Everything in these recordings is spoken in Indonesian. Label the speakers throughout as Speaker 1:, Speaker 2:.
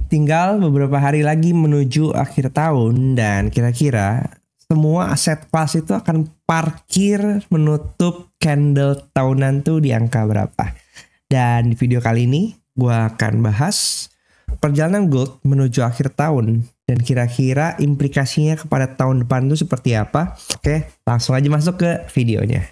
Speaker 1: tinggal beberapa hari lagi menuju akhir tahun dan kira-kira semua aset kelas itu akan parkir menutup candle tahunan tuh di angka berapa. Dan di video kali ini gue akan bahas perjalanan gold menuju akhir tahun dan kira-kira implikasinya kepada tahun depan tuh seperti apa. Oke, langsung aja masuk ke videonya.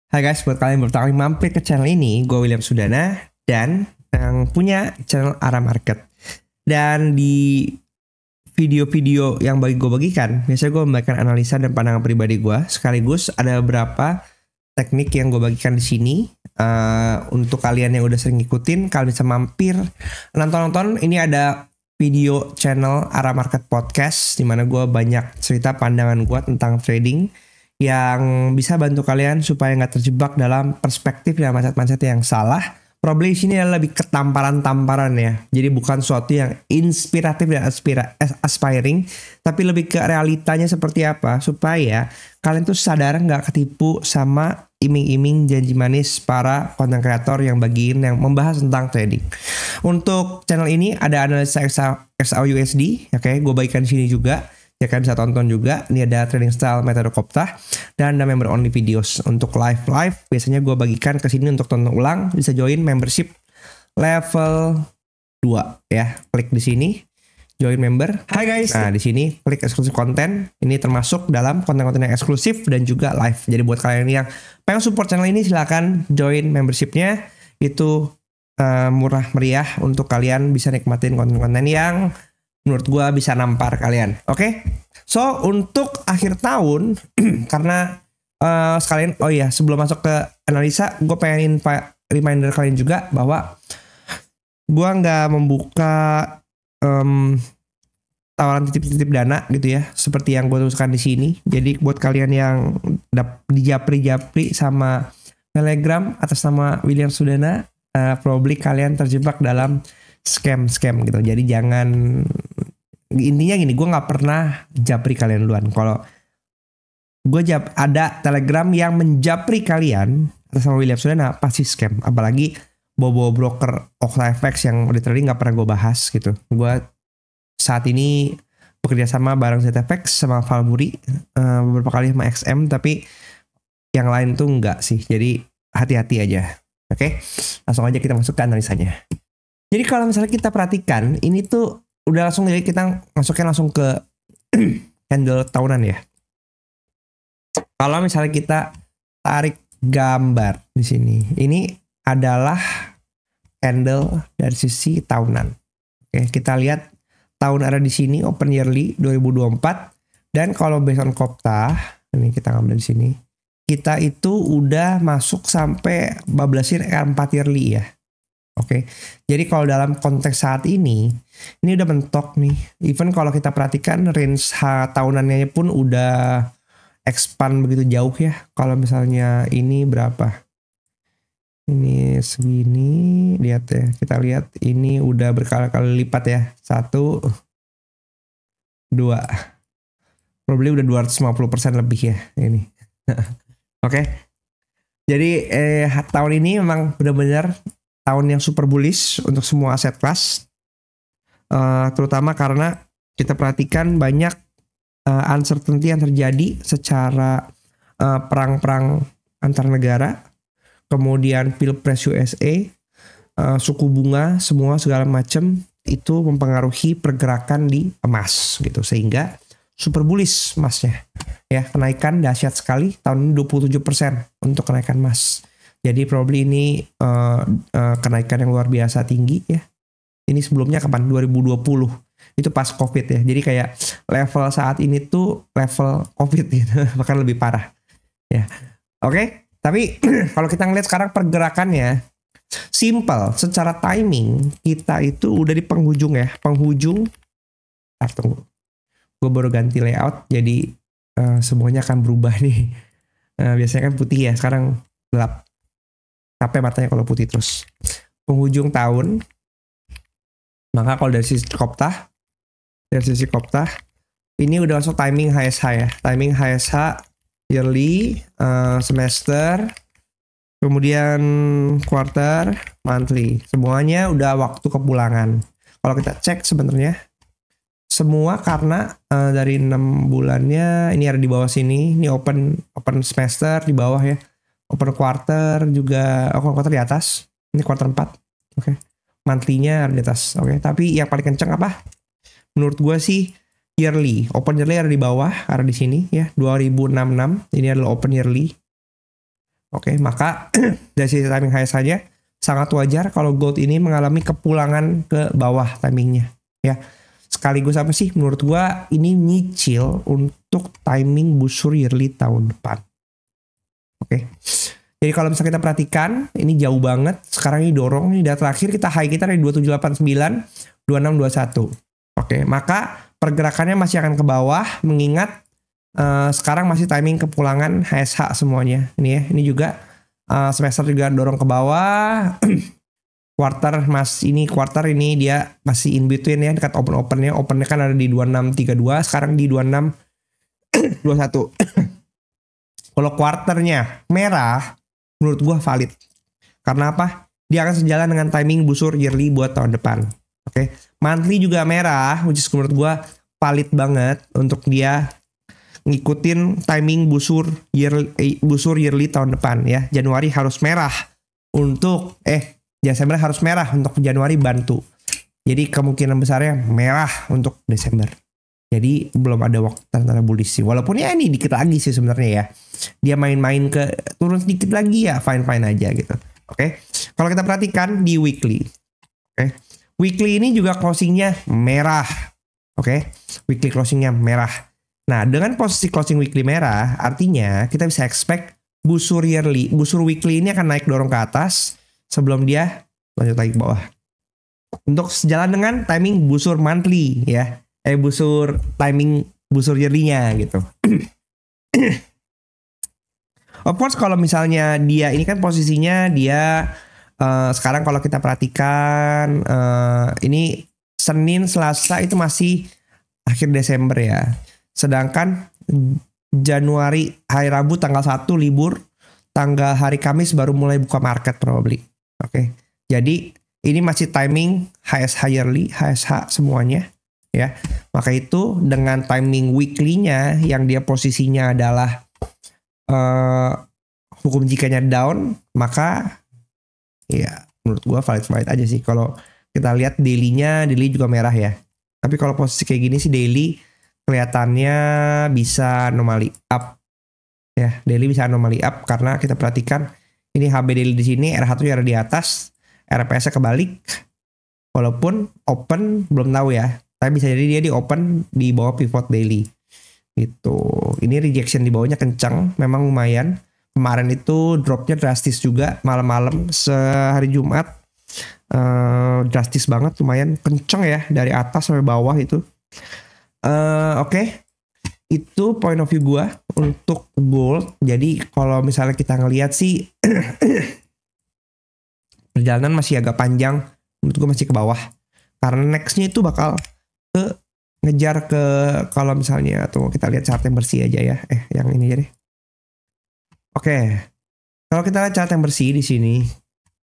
Speaker 1: Hai guys, buat kalian yang pertama kali mampir ke channel ini, gue William Sudana dan yang punya channel Ara Market. Dan di video-video yang gue bagikan, biasanya gue membagikan analisa dan pandangan pribadi gue. Sekaligus ada beberapa teknik yang gue bagikan di sini. Untuk kalian yang udah sering ngikutin, kalian bisa mampir nonton-nonton. Ini ada video channel Ara Market Podcast, dimana gue banyak cerita pandangan gue tentang trading yang bisa bantu kalian supaya nggak terjebak dalam perspektif dan mindset-mindset yang salah. Probably sini adalah lebih ketamparan-tamparan ya. Jadi bukan sesuatu yang inspiratif dan aspiring, tapi lebih ke realitanya seperti apa supaya kalian tuh sadar nggak ketipu sama iming-iming janji manis para content creator yang bagiin yang membahas tentang trading. Untuk channel ini ada analisa XAUUSD, oke, gue bagikan di sini juga. Ya kan bisa tonton juga. Ini ada trading style metode Kopta dan ada member only videos. Untuk live biasanya gue bagikan ke sini untuk tonton ulang. Bisa join membership level 2 ya. Klik di sini join member. Hai guys. Nah, di sini klik eksklusif konten. Ini termasuk dalam konten-konten yang eksklusif dan juga live. Jadi buat kalian yang pengen support channel ini silahkan join membershipnya. Itu murah meriah untuk kalian bisa nikmatin konten-konten yang menurut gue bisa nampar kalian. Oke? So, untuk akhir tahun, karena sekalian, oh iya, sebelum masuk ke analisa, gue pengen reminder kalian juga bahwa gue nggak membuka tawaran titip-titip dana gitu ya, seperti yang gue tuliskan di sini. Jadi buat kalian yang dijapri sama Telegram atas nama William Sudana, probably kalian terjebak dalam scam gitu. Jadi jangan, intinya gini, gue nggak pernah japri kalian duluan. Kalau gue ada Telegram yang menjapri kalian atas nama William Sudana pasti scam. Apalagi bawa broker OktaFX yang literally nggak pernah gue bahas gitu. Gue saat ini bekerja sama bareng ZFX sama Valburi, beberapa kali sama XM, tapi yang lain tuh enggak sih. Jadi hati-hati aja. Oke, langsung aja kita masuk ke analisanya. Jadi kalau misalnya kita perhatikan, ini tuh udah langsung, jadi kita masuknya langsung ke candle tahunan ya. Kalau misalnya kita tarik gambar di sini, ini adalah candle dari sisi tahunan. Oke, kita lihat tahun ada di sini open yearly 2024, dan kalau based on Kopta, ini kita ngambil di sini, kita itu udah masuk sampai bablasin 4 yearly ya. Oke, jadi kalau dalam konteks saat ini udah mentok nih. Even kalau kita perhatikan range tahunannya pun udah expand begitu jauh ya. Kalau misalnya ini berapa? Ini segini, lihat ya. Kita lihat ini udah berkali-kali lipat ya. 1, 2. Probably udah 250% lebih ya ini. Oke. Jadi tahun ini memang benar-benar tahun yang super bullish untuk semua aset kelas, terutama karena kita perhatikan banyak uncertainty yang terjadi secara perang-perang antar negara, kemudian pilpres USA, suku bunga, semua segala macam itu mempengaruhi pergerakan di emas gitu, sehingga super bullish emasnya ya, kenaikan dahsyat sekali tahun ini 27% untuk kenaikan emas. Jadi probably ini kenaikan yang luar biasa tinggi ya. Ini sebelumnya kapan? 2020. Itu pas COVID ya. Jadi kayak level saat ini tuh level COVID gitu. Bahkan lebih parah. Ya. Oke. Tapi kalau kita ngeliat sekarang pergerakannya, simple. Secara timing, kita itu udah di penghujung ya. Penghujung. Tunggu. Gue baru ganti layout. Jadi semuanya akan berubah nih. Biasanya kan putih ya. Sekarang gelap. Capek matanya kalau putih terus. Penghujung tahun, maka kalau dari sisi Kopta, Dari sisi Kopta, ini udah masuk timing HSH ya. Timing HSH yearly, semester, kemudian quarter, monthly. Semuanya udah waktu kepulangan. Kalau kita cek sebenarnya semua karena dari 6 bulannya ini ada di bawah sini. Ini open semester di bawah ya. Open quarter juga, quarter di atas. Ini quarter 4. Oke. Monthly-nya ada di atas. Oke. Tapi yang paling kenceng apa? Menurut gue sih yearly. Open yearly ada di bawah, ada di sini ya. 2066. Ini adalah open yearly. Oke, maka dari sisi timing HSH saja sangat wajar kalau gold ini mengalami kepulangan ke bawah timingnya ya. Sekaligus apa sih menurut gua ini nyicil untuk timing busur yearly tahun depan. Oke. Jadi kalau misalnya kita perhatikan ini jauh banget. Sekarang ini dorong ini data terakhir kita high kita dari 2789 2621. Oke, maka pergerakannya masih akan ke bawah mengingat sekarang masih timing kepulangan HSH semuanya. Ini ya, ini juga semester juga dorong ke bawah. Quarter ini dia masih in between ya, dekat opennya. Opennya kan ada di 2632, sekarang di 2621. Kalau quarternya merah, menurut gua valid. Karena apa? Dia akan sejalan dengan timing busur yearly buat tahun depan. Oke. Monthly juga merah, which is menurut gua valid banget untuk dia ngikutin timing busur yearly tahun depan ya. Januari harus merah untuk Desember harus merah untuk Januari bantu. Jadi kemungkinan besarnya merah untuk Desember. Jadi belum ada waktu tanda bullish sih. Walaupun ya ini dikit lagi sih sebenarnya ya. Dia main-main ke turun sedikit lagi ya fine-fine aja gitu. Oke. Kalau kita perhatikan di weekly. Oke. Weekly ini juga closingnya merah. Oke. Weekly closingnya merah. Nah, dengan posisi closing weekly merah, artinya kita bisa expect busur weekly ini akan naik dorong ke atas sebelum dia lanjut lagi ke bawah. Untuk sejalan dengan timing busur monthly ya. Timing busur yearly-nya gitu. Of course kalau misalnya dia ini kan posisinya dia sekarang kalau kita perhatikan ini Senin, Selasa itu masih akhir Desember ya. Sedangkan Januari hari Rabu tanggal 1 libur, tanggal hari Kamis baru mulai buka market probably. Oke. Jadi ini masih timing HSH yearly, HSH semuanya ya. Maka itu dengan timing weekly-nya yang dia posisinya adalah hukum jikanya down, maka ya menurut gua valid aja sih. Kalau kita lihat daily juga merah ya. Tapi kalau posisi kayak gini sih daily kelihatannya bisa anomali up ya. Daily bisa anomali up karena kita perhatikan ini HB daily di sini, R1 ada di atas, RPS-nya kebalik. Walaupun open belum tahu ya. Tapi bisa jadi dia di open di bawah pivot daily. Gitu. Ini rejection di bawahnya kencang, memang lumayan. Kemarin itu dropnya drastis juga malam-malam sehari Jumat. Drastis banget, lumayan kenceng ya dari atas sampai bawah itu. Oke. Itu point of view gua untuk gold. Jadi kalau misalnya kita ngelihat sih perjalanan masih agak panjang, menurut gua masih ke bawah. Karena nextnya itu bakal ngejar ke kalau misalnya atau kita lihat chart yang bersih aja ya. Yang ini aja deh. Oke. Kalau kita lihat chart yang bersih di sini,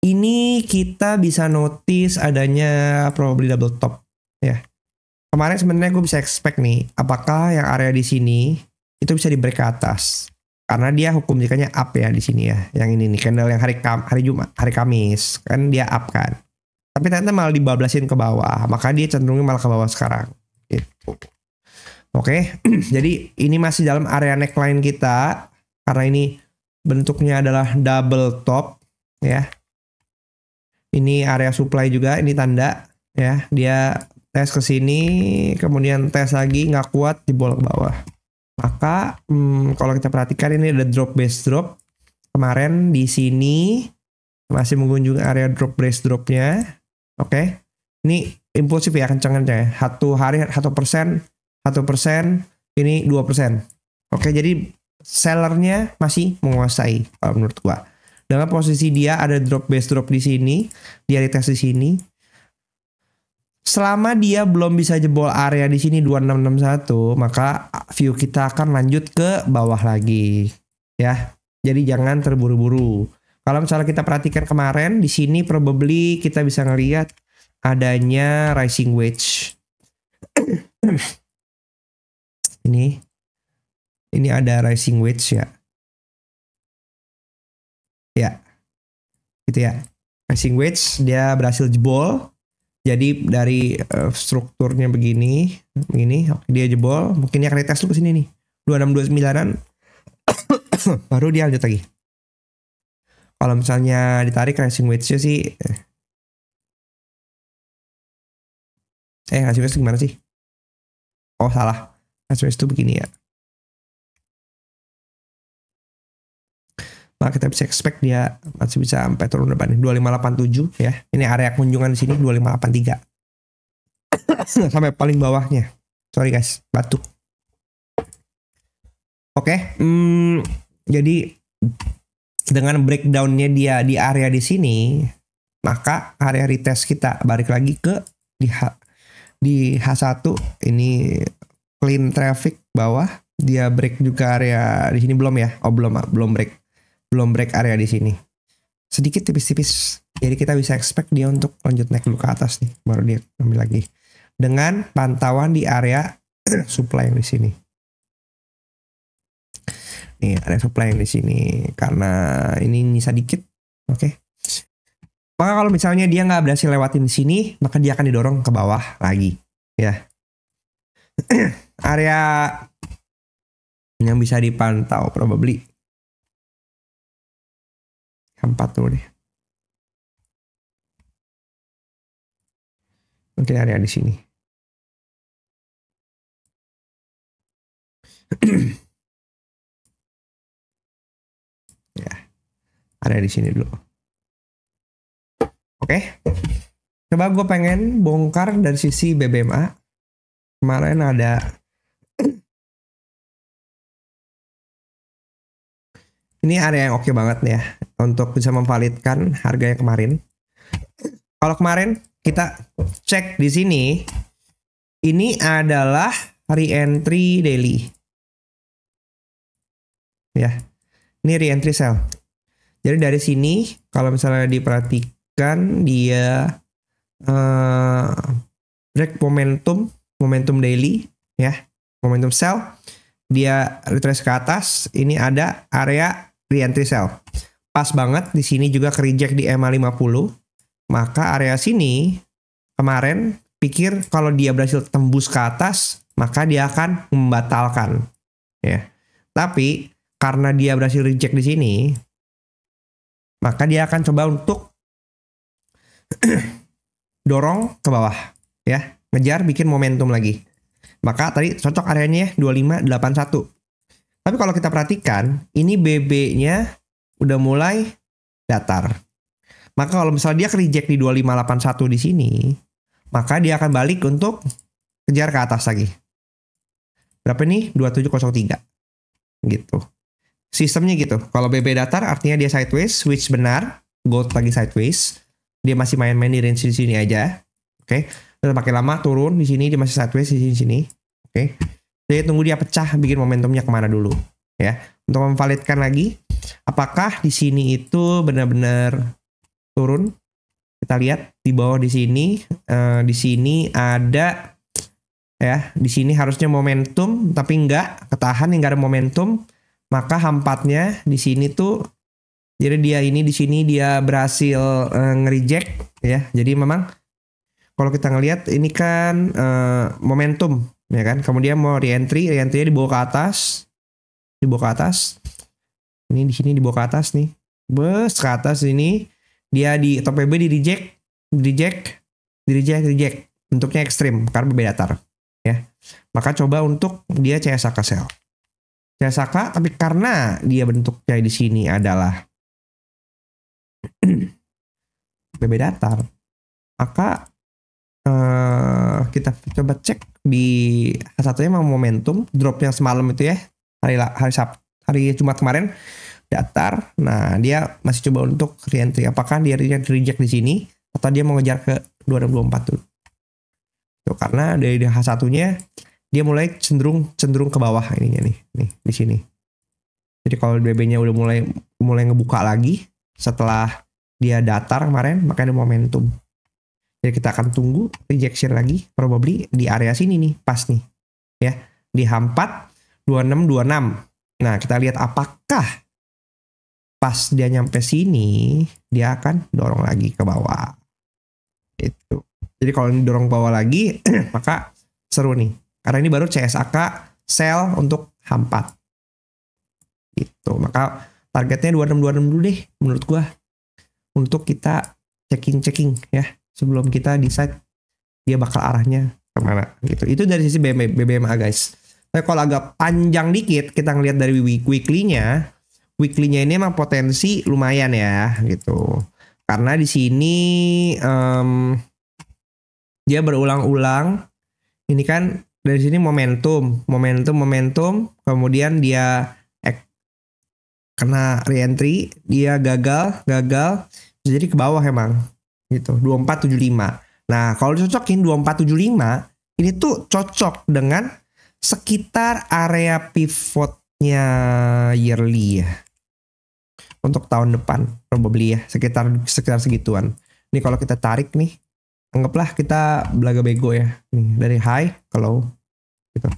Speaker 1: ini kita bisa notice adanya probably double top ya. Kemarin sebenarnya gue bisa expect nih, apakah yang area di sini itu bisa di break ke atas. Karena dia hukum jikanya up ya di sini ya. Yang ini nih candle yang hari Kamis kan dia up kan. Tapi ternyata malah dibablasin ke bawah, maka dia cenderungnya malah ke bawah sekarang. Gitu. Oke, jadi ini masih dalam area neckline kita karena ini bentuknya adalah double top ya. Ini area supply juga, ini tanda ya. Dia tes ke sini, kemudian tes lagi nggak kuat dibolak ke bawah. Maka kalau kita perhatikan ini ada drop base drop. Kemarin di sini masih mengunjungi area drop base dropnya. Oke, ini impulsif ya kencangnya ya. Satu hari 1%, ini 2%. Oke, jadi sellernya masih menguasai kalau menurut gua. Dengan posisi dia ada drop base drop di sini, dia retest di sini. Selama dia belum bisa jebol area di sini 2661, maka view kita akan lanjut ke bawah lagi, ya. Jadi jangan terburu-buru. Kalau misalnya kita perhatikan kemarin di sini probably kita bisa ngelihat adanya rising wedge. Ini ada rising wedge ya. Ya. Gitu ya. Rising wedge dia berhasil jebol. Jadi dari strukturnya begini, oke, dia jebol, mungkin dia akan retest dulu ke sini nih. 2629-an baru dia lanjut lagi. Kalau misalnya ditarik rising wedge-nya sih rising wedge gimana sih? Oh, salah. Rising wedge itu begini ya. Maka kita bisa expect dia masih bisa sampai turun depan 2587 ya. Ini area kunjungan di sini 2583. Sampai paling bawahnya. Sorry guys, batuk. Oke, jadi dengan breakdownnya dia di area di sini, maka area retest kita balik lagi ke di H1 ini clean traffic bawah, dia break juga area di sini belum ya? Oh belum break area di sini. Sedikit tipis-tipis. Jadi kita bisa expect dia untuk lanjut naik dulu ke atas nih, baru dia ambil lagi. Dengan pantauan di area supply yang di sini. Nih, area supply yang di sini karena ini nyisa dikit. Oke. Maka kalau misalnya dia nggak berhasil lewatin di sini, maka dia akan didorong ke bawah lagi, ya. Area yang bisa dipantau probably 4 dulu deh. Mungkin area di sini. Ya, area di sini dulu. Oke. Coba gue pengen bongkar dari sisi BBMA. Kemarin ada ini area yang oke banget nih ya untuk bisa memvalidkan harga yang kemarin. Kalau kemarin kita cek di sini, ini adalah re-entry daily. Ya, ini re-entry sell. Jadi dari sini kalau misalnya diperhatikan dia break momentum daily ya, momentum sell, dia retrace ke atas, ini ada area re-entry sell. Pas banget di sini juga ke reject di EMA 50. Maka area sini kemarin pikir kalau dia berhasil tembus ke atas, maka dia akan membatalkan ya. Tapi karena dia berhasil reject di sini, maka dia akan coba untuk dorong ke bawah ya, ngejar bikin momentum lagi. Maka tadi cocok areanya 2581. Tapi kalau kita perhatikan, ini BB-nya udah mulai datar. Maka kalau misalnya dia reject di 2581 di sini, maka dia akan balik untuk kejar ke atas lagi. Berapa nih? 2703. Gitu. Sistemnya gitu. Kalau BB datar artinya dia sideways, switch benar, gold lagi sideways. Dia masih main-main di range di sini aja. Oke. Terus makin lama turun di sini dia masih sideways di sini. Oke. Jadi tunggu dia pecah bikin momentumnya kemana dulu ya. Untuk memvalidkan lagi apakah di sini itu benar-benar turun. Kita lihat di bawah di sini ada ya, di sini harusnya momentum tapi enggak, ketahan enggak ada momentum, maka hampatnya di sini tuh jadi dia ini di sini dia berhasil nge-reject ya. Jadi memang kalau kita ngelihat ini kan momentum ya kan, kemudian mau re-entry-nya dibawa ke atas. Ini di sini dibawa ke atas nih. Bus ke atas ini dia di top PB di reject. Bentuknya ekstrim karena BB datar ya. Maka coba untuk dia CSAK sell. CSAK tapi karena dia bentuknya di sini adalah BB datar, maka kita coba cek di satunya memang momentum drop yang semalam itu ya, hari Jumat kemarin datar. Nah, dia masih coba untuk re-entry. Apakah dia reject di sini atau dia mau ngejar ke 2024 dulu? Tuh, karena dari H1-nya dia mulai cenderung ke bawah ininya nih di sini. Jadi kalau BB-nya udah mulai ngebuka lagi setelah dia datar kemarin, makanya ada momentum. Jadi kita akan tunggu rejection lagi, probably di area sini nih, pas nih, ya di H4 2626. Nah kita lihat apakah pas dia nyampe sini dia akan dorong lagi ke bawah. Itu. Jadi kalau ini dorong bawah lagi, maka seru nih. Karena ini baru CSAK sell untuk H4. Gitu. Maka targetnya 2626 dulu deh menurut gua. Untuk kita checking ya. Sebelum kita decide dia bakal arahnya kemana gitu. Itu dari sisi BBMA guys. Tapi kalau agak panjang dikit, kita ngelihat dari weekly-nya. Weekly-nya ini emang potensi lumayan ya gitu. Karena di sini dia berulang-ulang. Ini kan dari sini momentum, kemudian dia kena reentry, dia gagal, jadi ke bawah emang gitu, 2475. Nah, kalau dicocokin 2475, ini tuh cocok dengan sekitar area pivotnya yearly ya. Untuk tahun depan probably ya, sekitar segituan. Ini kalau kita tarik nih, anggaplah kita belaga bego ya. Nih, dari high ke low gitu.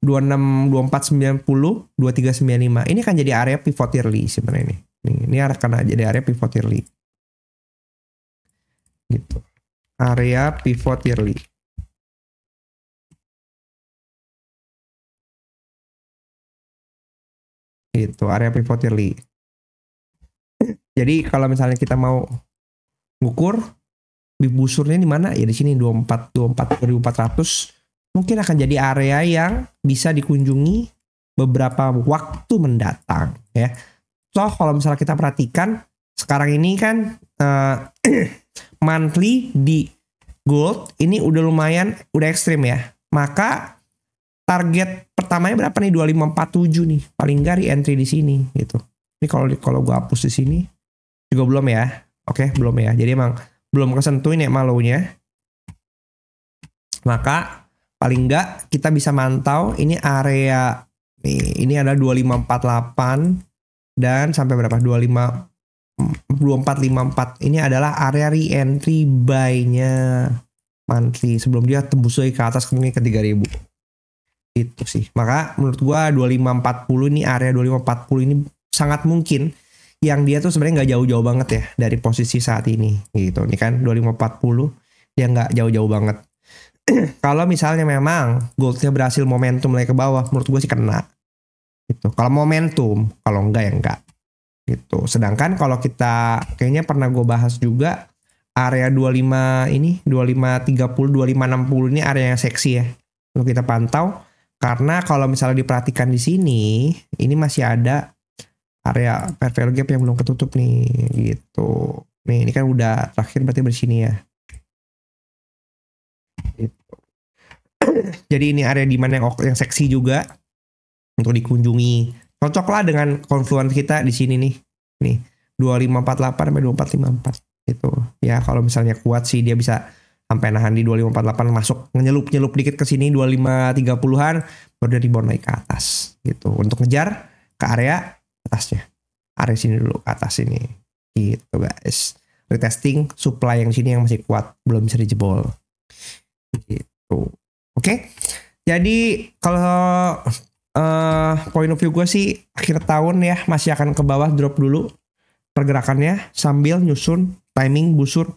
Speaker 1: 26, 24, 90, 23, 95. Ini kan jadi area pivot yearly sebenarnya nih. Ini akan jadi area pivot yearly. Gitu. Area pivot yearly. Gitu, area pivot yearly. Jadi kalau misalnya kita mau ngukur big busurnya di mana ya, di sini 24.400 mungkin akan jadi area yang bisa dikunjungi beberapa waktu mendatang ya. So kalau misalnya kita perhatikan sekarang ini kan monthly di gold ini udah lumayan, udah ekstrim ya. Maka target pertamanya berapa nih? 2547 nih. Paling nggak entry di sini gitu. Ini kalau gua hapus di sini juga belum ya. Oke, belum ya. Jadi emang belum kesentuh ini low-nya. Maka paling nggak kita bisa mantau ini area nih. Ini ada 2548 dan sampai berapa? 2454. Ini adalah area re-entry buy-nya monthly sebelum dia tembus lagi ke atas mungkin ke 3000. Itu sih. Maka menurut gua 2540 ini area 2540 ini sangat mungkin yang dia tuh sebenarnya nggak jauh-jauh banget ya dari posisi saat ini gitu. Ini kan 2540 dia nggak jauh-jauh banget. Kalau misalnya memang goldnya berhasil momentum naik ke bawah, menurut gue sih kena. Gitu. Kalau momentum, kalau enggak ya enggak. Gitu. Sedangkan kalau kita kayaknya pernah gue bahas juga area 25 ini 2530 2560 ini area yang seksi ya. Untuk kita pantau karena kalau misalnya diperhatikan di sini ini masih ada area fair value gap yang belum ketutup nih gitu. Nih ini kan udah terakhir berarti bersini ya. Gitu. Jadi ini area di mana yang seksi juga untuk dikunjungi. Cocoklah dengan confluence kita di sini nih. Nih 2548 sampai 2454 gitu. Ya kalau misalnya kuat sih dia bisa sampai nahan di 2548 masuk nyelup dikit ke sini 2530-an baru dia rebound naik ke atas gitu. Untuk ngejar ke area atasnya. Area sini dulu ke atas ini. Gitu guys. Retesting supply yang sini yang masih kuat belum bisa dijebol. Gitu. Oke. Jadi kalau point of view gue sih akhir tahun ya masih akan ke bawah drop dulu pergerakannya sambil nyusun timing busur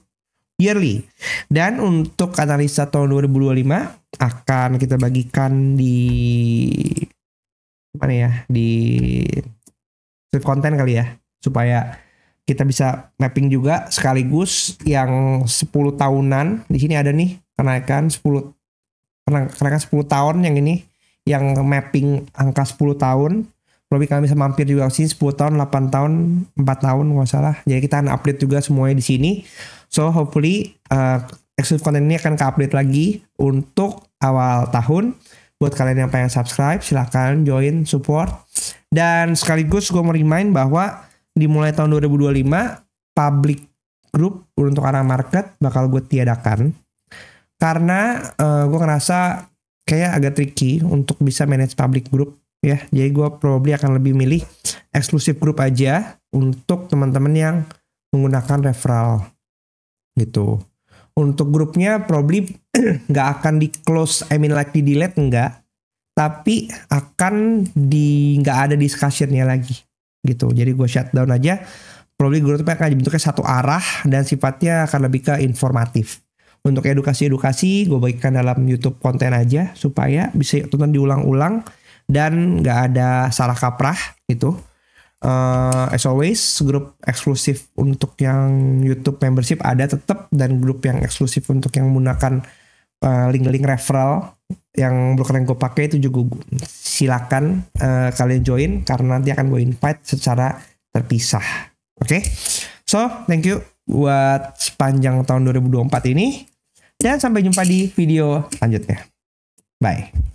Speaker 1: yearly. Dan untuk analisa tahun 2025 akan kita bagikan di mana ya, di konten kali ya supaya kita bisa mapping juga sekaligus yang 10 tahunan. Di sini ada nih kenaikan 10 tahun yang ini yang mapping angka 10 tahun. Lebih kami bisa mampir juga sih 10 tahun, 8 tahun, 4 tahun nggak salah. Jadi kita akan update juga semuanya di sini. So hopefully exclusive content ini akan ke-update lagi untuk awal tahun. Buat kalian yang pengen subscribe silahkan join support. Dan sekaligus gue mau remind bahwa dimulai tahun 2025 public group untuk arah market bakal gue tiadakan. karena gue ngerasa kayak agak tricky untuk bisa manage public group ya. Jadi gue probably akan lebih milih eksklusif group aja untuk teman-teman yang menggunakan referral gitu. Untuk grupnya probably nggak akan di close, I mean like di delete enggak, tapi akan nggak ada discussionnya lagi gitu. Jadi gue shutdown aja. Probably grupnya akan dibentuknya satu arah dan sifatnya akan lebih ke informatif. Untuk edukasi-edukasi gue bagikan dalam YouTube konten aja supaya bisa tonton diulang-ulang dan nggak ada salah kaprah gitu. As always, grup eksklusif untuk yang YouTube membership ada tetap, dan grup yang eksklusif untuk yang menggunakan link-link referral yang broker yang gue pakai itu juga silakan kalian join, karena nanti akan gue invite secara terpisah. Oke, so thank you buat sepanjang tahun 2024 ini, dan sampai jumpa di video selanjutnya. Bye.